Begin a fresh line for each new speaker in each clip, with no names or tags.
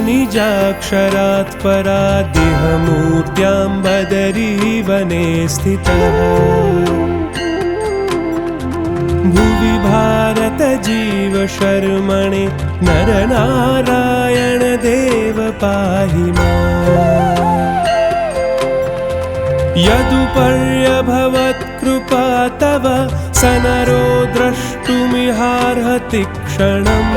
निजाक्षरात् परादिह बदरीवने स्थितः भुवि भारत जीव शर्मणे नरनारायण देव पाहि माम्। यदुपर्यभवत्कृपा तव स नरो द्रष्टुमिहार्हति क्षणम्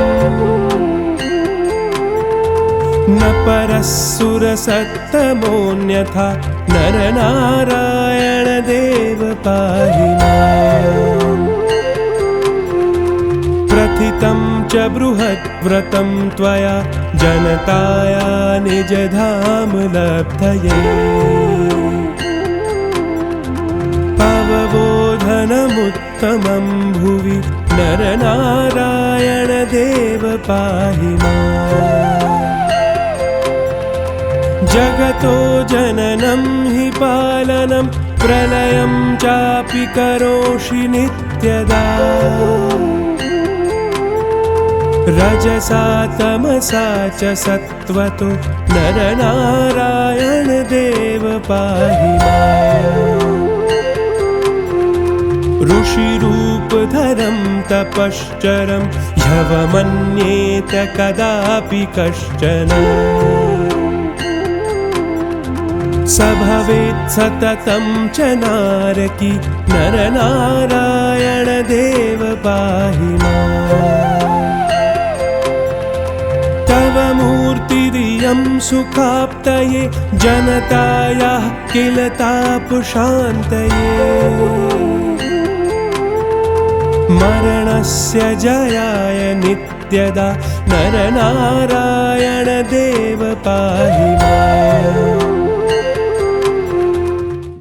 न परस्सुरसत्तमोऽन्यथा नरनारायण देव पाहि माम्। प्रथितं च बृहद्व्रतं त्वया जनताया निजधाम लब्धये अवबोधनमुत्तमं भुवि नरनारायण देव पाहि माम्। जगतो जननं हि पालनं प्रलयं चापि करोषि नित्यदा रजसा तमसा च सत्त्वतो नरनारायण देव पाहि माम्। ऋषिरूपधरं तपश्चरं ह्यवमन्येत कदापि कश्चन स भवेत् सततं च नारकी नरनारायण देव पाहि माम्। तव मूर्तिरियं सुखाप्तये जनतायाः किल तापशान्तये मरणस्य जयाय नित्यदा नरनारायण देव पाहि